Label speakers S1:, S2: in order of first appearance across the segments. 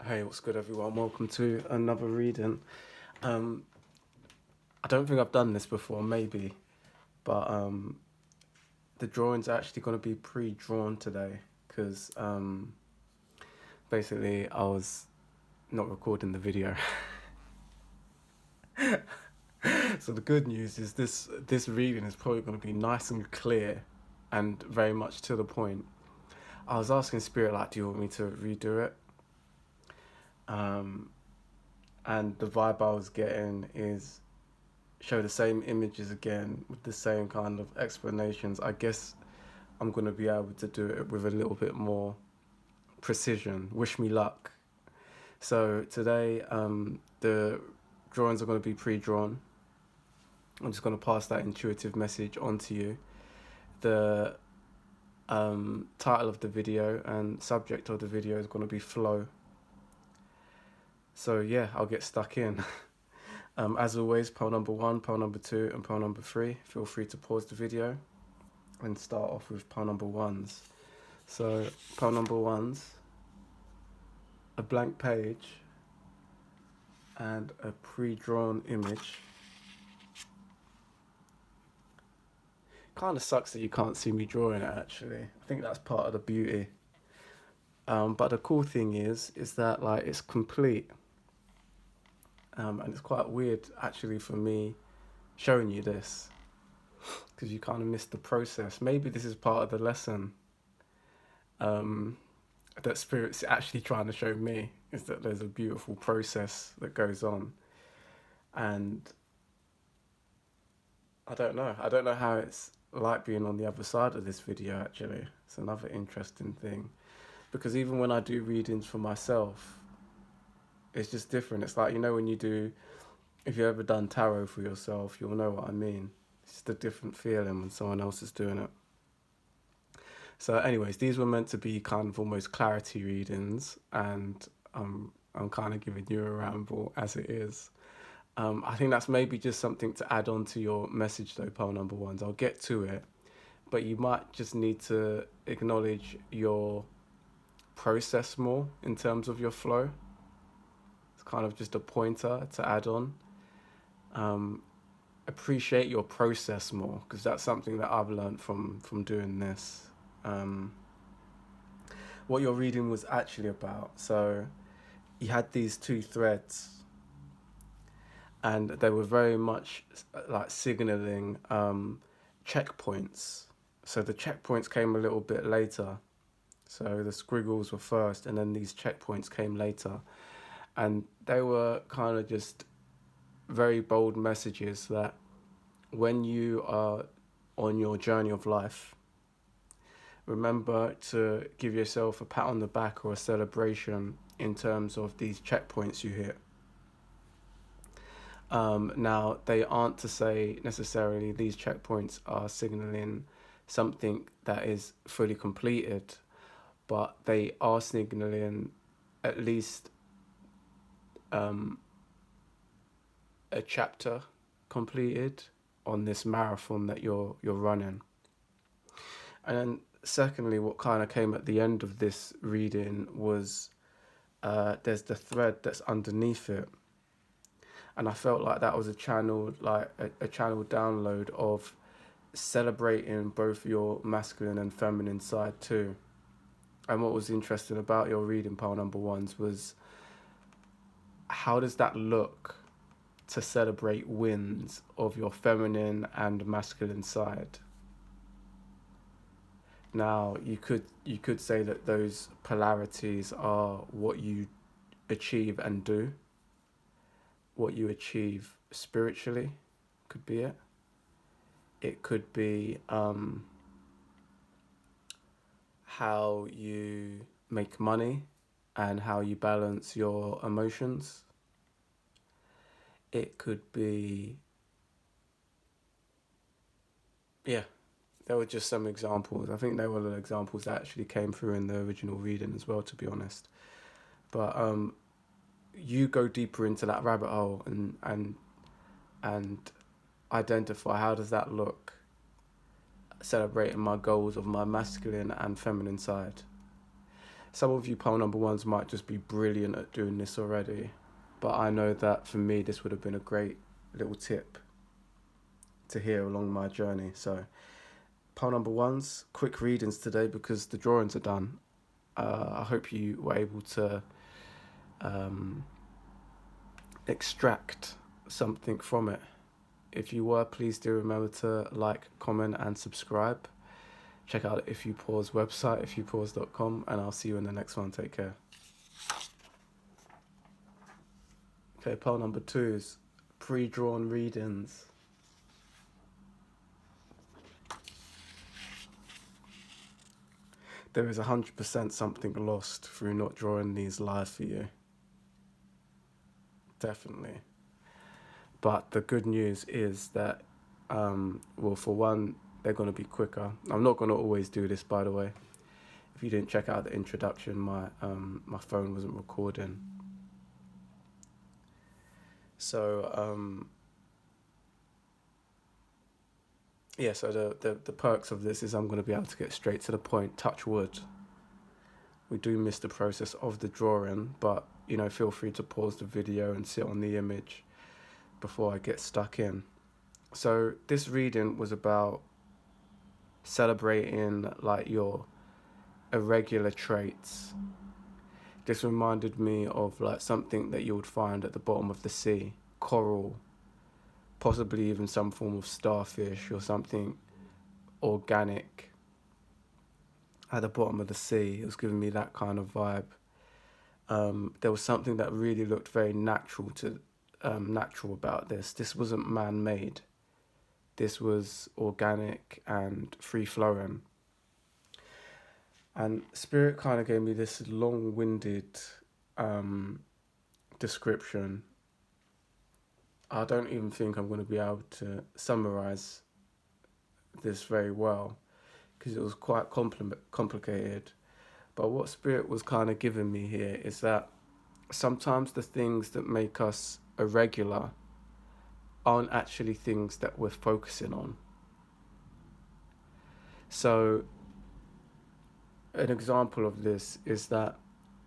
S1: Hey, what's good, everyone? Welcome to another reading. Um, I don't think I've done this before, maybe, but the drawing's actually going to be pre-drawn today because basically I was not recording the video. So the good news is this reading is probably going to be nice and clear and very much to the point. I was asking Spirit, like, do you want me to redo it? Um, and the vibe I was getting is show the same images again with the same kind of explanations. I guess I'm going to be able to do it with a little bit more precision. Wish me luck. So today, the drawings are going to be pre-drawn. I'm just going to pass that intuitive message on to you. The title of the video and subject of the video is going to be flow. So yeah, I'll get stuck in. As always, pole number 1, pole number 2, and pole number 3. Feel free to pause the video and start off with pole number 1s. So pole number 1s, a blank page and a pre-drawn image. Kind of sucks that you can't see me drawing it, actually. I think that's part of the beauty. But the cool thing is that like it's complete. And it's quite weird actually for me showing you this because you kind of missed the process. Maybe this is part of the lesson um, that Spirit's actually trying to show me, is that there's a beautiful process that goes on. And I don't know how it's like being on the other side of this video, actually. It's another interesting thing. Because even when I do readings for myself, it's just different. It's like, you know, when you do, if you've ever done tarot for yourself, you'll know what I mean. It's just a different feeling when someone else is doing it. So, anyways, these were meant to be kind of almost clarity readings, and I'm kind of giving you a ramble as it is. I think that's maybe just something to add on to your message, though, pole number 1s. I'll get to it, but you might just need to acknowledge your process more in terms of your flow. It's kind of just a pointer to add on. Appreciate your process more, because that's something that I've learned from doing this. What your reading was actually about. So you had these two threads, and they were very much like signaling checkpoints. So the checkpoints came a little bit later. So the squiggles were first, and then these checkpoints came later. And they were kind of just very bold messages that when you are on your journey of life, remember to give yourself a pat on the back or a celebration in terms of these checkpoints you hit. Now, they aren't to say necessarily these checkpoints are signaling something that is fully completed, but they are signaling at least a chapter completed on this marathon that you're running. And then secondly, what kind of came at the end of this reading was there's the thread that's underneath it, and I felt like that was a channel, like a channel download of celebrating both your masculine and feminine side too. And what was interesting about your reading, pile number 1s, was how does that look to celebrate wins of your feminine and masculine side? Now, you could say that those polarities are what you achieve and do, what you achieve spiritually, could be it. It could be how you make money and how you balance your emotions. It could be, yeah, there were just some examples. I think they were the examples that actually came through in the original reading as well, to be honest. But you go deeper into that rabbit hole and identify how does that look, celebrating my goals of my masculine and feminine side. Some of you pole number ones might just be brilliant at doing this already, but I know that for me this would have been a great little tip to hear along my journey. So pole number ones, quick readings today because the drawings are done. I hope you were able to extract something from it. If you were, please do remember to like, comment and subscribe. Check out If You Pause website, ifyoupause.com, and I'll see you in the next one. Take care. Okay, pole number 2 is pre-drawn readings. There is 100% something lost through not drawing these live for you. Definitely. But the good news is that, well, for one, they're going to be quicker. I'm not going to always do this, by the way. If you didn't check out the introduction, my phone wasn't recording. So, yeah, so the perks of this is I'm going to be able to get straight to the point, touch wood. We do miss the process of the drawing, but, you know, feel free to pause the video and sit on the image before I get stuck in. So this reading was about celebrating like your irregular traits. This reminded me of like something that you would find at the bottom of the sea, coral, possibly even some form of starfish or something organic at the bottom of the sea. It was giving me that kind of vibe. There was something that really looked very natural about this. This wasn't man-made. This was organic and free-flowing. And Spirit kind of gave me this long-winded description. I don't even think I'm going to be able to summarize this very well because it was quite complicated. But what Spirit was kind of giving me here is that sometimes the things that make us irregular aren't actually things that we're focusing on. So an example of this is that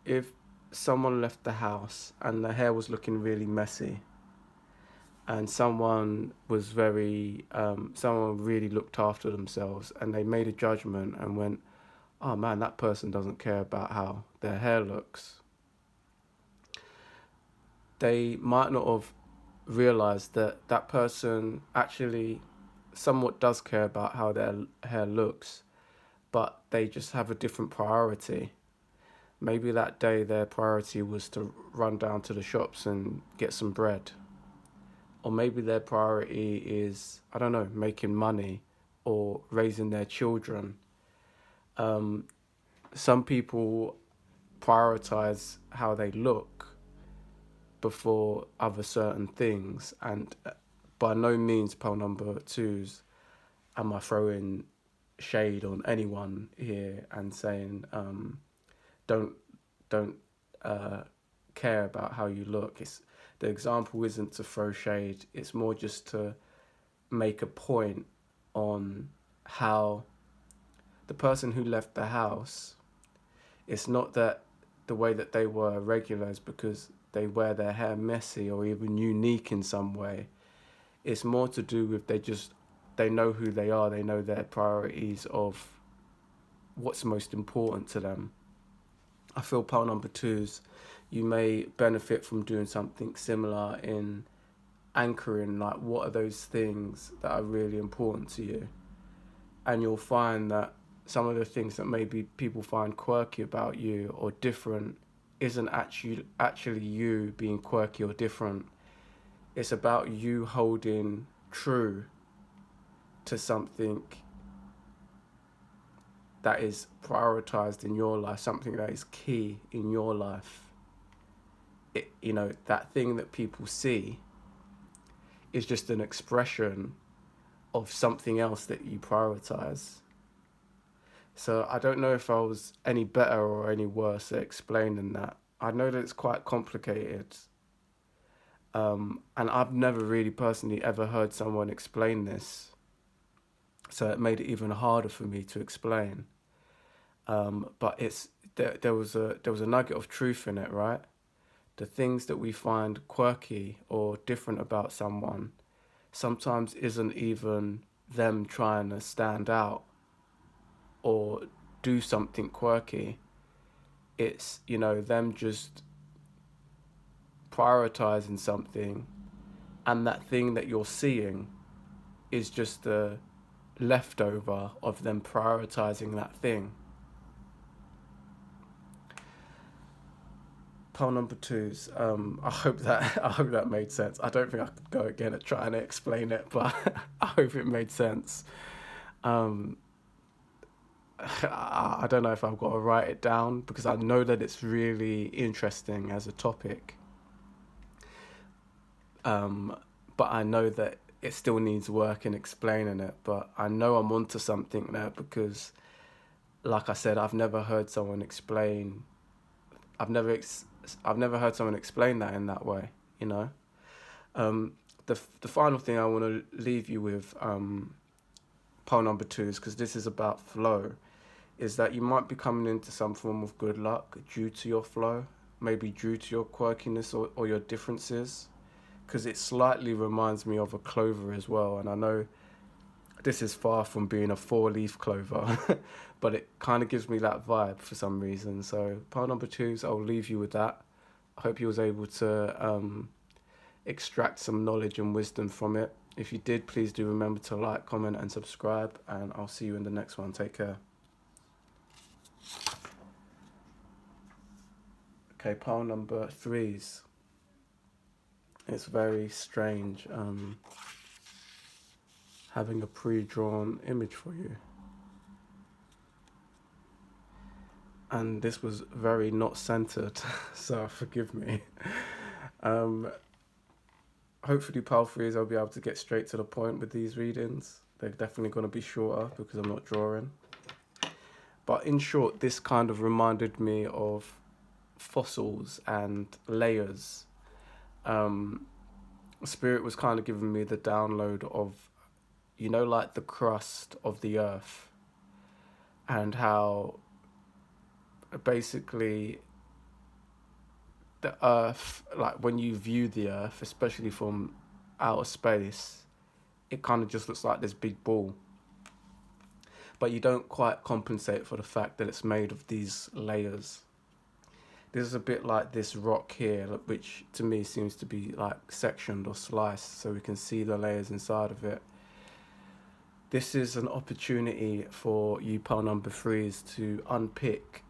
S1: if someone left the house and their hair was looking really messy and someone really looked after themselves and they made a judgment and went, oh man, that person doesn't care about how their hair looks, they might not have realized that that person actually somewhat does care about how their hair looks, but they just have a different priority. Maybe that day their priority was to run down to the shops and get some bread. Or maybe their priority is, I don't know, making money or raising their children. Some people prioritize how they look before other certain things, and by no means, pole number 2s, am I throwing shade on anyone here and saying don't care about how you look. The example isn't to throw shade, it's more just to make a point on how the person who left the house, it's not that the way that they were regular is because they wear their hair messy or even unique in some way. It's more to do with they know who they are, they know their priorities of what's most important to them. I feel pole number 2s, you may benefit from doing something similar in anchoring, like what are those things that are really important to you. And you'll find that some of the things that maybe people find quirky about you or different isn't actually you being quirky or different. It's about you holding true to something that is prioritized in your life, something that is key in your life. That thing that people see is just an expression of something else that you prioritize. So I don't know if I was any better or any worse at explaining that. I know that it's quite complicated. And I've never really personally ever heard someone explain this. So it made it even harder for me to explain. But there was a nugget of truth in it, right? The things that we find quirky or different about someone sometimes isn't even them trying to stand out or do something quirky. It's, them just prioritizing something, and that thing that you're seeing is just the leftover of them prioritizing that thing. Poll number two's. I hope that made sense. I don't think I could go again at trying to explain it, but I hope it made sense. Um, I don't know if I've got to write it down because I know that it's really interesting as a topic. Um, but I know that it still needs work in explaining it. But I know I'm onto something there because, like I said, I've never ex- I've never heard someone explain that in that way. You know. Um, the final thing I want to leave you with, poll number two, is because this is about flow, is that you might be coming into some form of good luck due to your flow, maybe due to your quirkiness or your differences, because it slightly reminds me of a clover as well. And I know this is far from being a four-leaf clover, but it kind of gives me that vibe for some reason. So part number two, so I'll leave you with that. I hope you was able to extract some knowledge and wisdom from it. If you did, please do remember to like, comment, and subscribe, and I'll see you in the next one. Take care. Okay, pile number threes. It's very strange having a pre-drawn image for you. And this was very not centered, so forgive me. Um, Hopefully, pile threes, I'll be able to get straight to the point with these readings. They're definitely going to be shorter because I'm not drawing. But in short, this kind of reminded me of fossils and layers. Um, Spirit was kind of giving me the download of, like the crust of the earth, and how basically the earth, like when you view the earth, especially from outer space, it kind of just looks like this big ball. But you don't quite compensate for the fact that it's made of these layers. This is a bit like this rock here, which to me seems to be like sectioned or sliced so we can see the layers inside of it. This is an opportunity for you pile number threes to unpick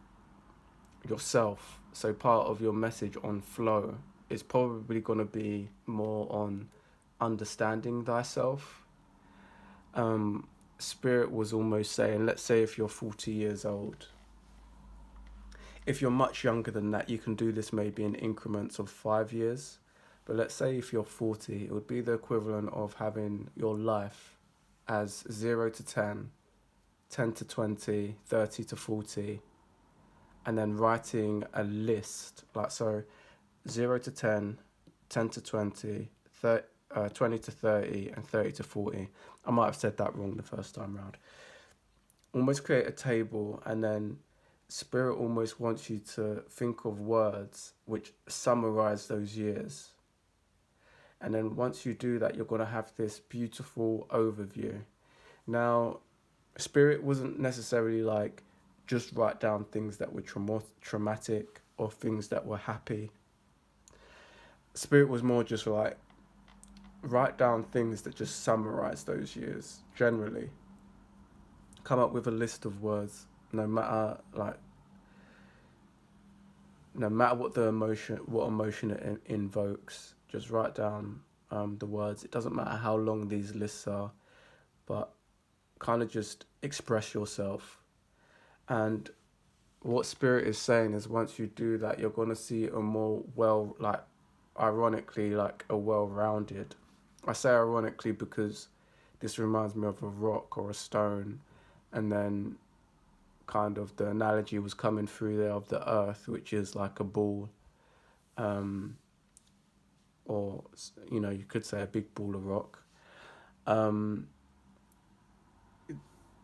S1: yourself. So part of your message on flow is probably going to be more on understanding thyself. Spirit was almost saying, let's say if you're 40 years old, if you're much younger than that, you can do this maybe in increments of 5 years. But let's say if you're 40, it would be the equivalent of having your life as 0 to 10, 10 to 20, 30 to 40, and then writing a list, like so 0 to 10, 10 to 20, 20 to 30, and 30 to 40. I might have said that wrong the first time round. Almost create a table, and then Spirit almost wants you to think of words which summarize those years. And then once you do that, you're going to have this beautiful overview. Now, Spirit wasn't necessarily like just write down things that were traumatic or things that were happy. Spirit was more just like write down things that just summarize those years generally. Come up with a list of words, no matter what emotion it invokes. Just write down the words. It doesn't matter how long these lists are, but kind of just express yourself. And what Spirit is saying is once you do that, you're going to see a more ironically, like a well-rounded. I say ironically because this reminds me of a rock or a stone, and then kind of the analogy was coming through there of the earth, which is like a ball, or you could say a big ball of rock.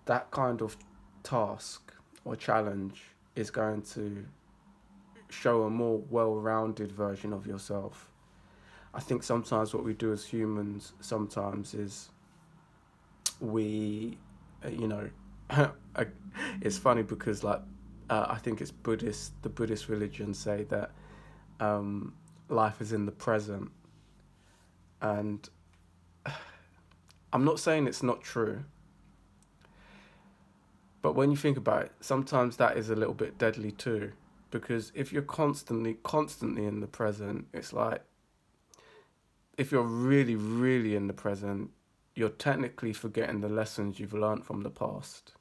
S1: That kind of task or challenge is going to show a more well-rounded version of yourself. I think sometimes what we do as humans sometimes is we, you know, it's funny because like I think it's Buddhist. The Buddhist religion say that life is in the present, and I'm not saying it's not true, but when you think about it, sometimes that is a little bit deadly too, because if you're constantly in the present, it's like if you're really, really in the present, you're technically forgetting the lessons you've learned from the past.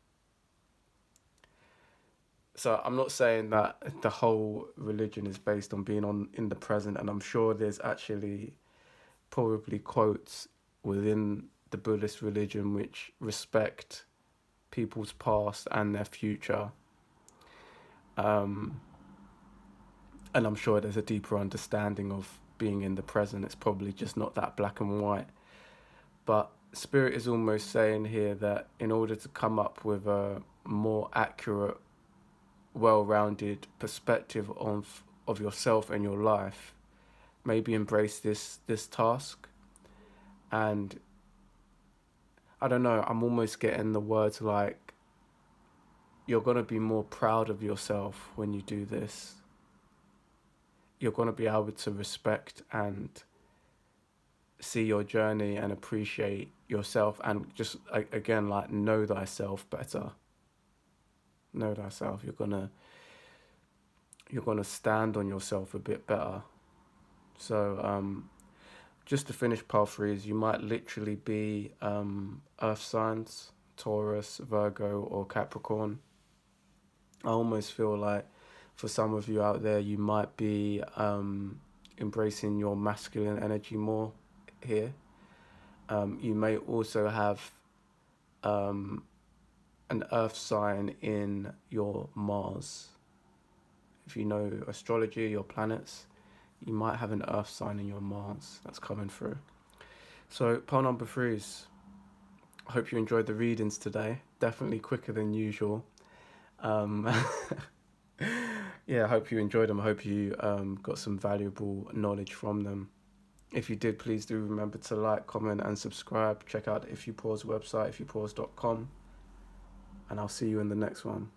S1: So I'm not saying that the whole religion is based on being in the present, and I'm sure there's actually probably quotes within the Buddhist religion which respect people's past and their future. Um, and I'm sure there's a deeper understanding of being in the present. It's probably just not that black and white. But Spirit is almost saying here that in order to come up with a more accurate, well-rounded perspective of yourself and your life, maybe embrace this task. And I don't know, I'm almost getting the words like you're going to be more proud of yourself when you do this. You're going to be able to respect and see your journey and appreciate yourself, and just again, like, know thyself better. Know thyself. You're gonna stand on yourself a bit better. So just to finish part 3 is you might literally be earth signs, Taurus, Virgo, or Capricorn. I almost feel like for some of you out there, you might be embracing your masculine energy more here. You may also have an earth sign in your Mars. If you know astrology, your planets, you might have an earth sign in your Mars that's coming through. So pole number 3 is, I hope you enjoyed the readings today. Definitely quicker than usual. Yeah, I hope you enjoyed them. I hope you got some valuable knowledge from them. If you did, please do remember to like, comment, and subscribe. Check out If You Pause website, ifyoupause.com. And I'll see you in the next one.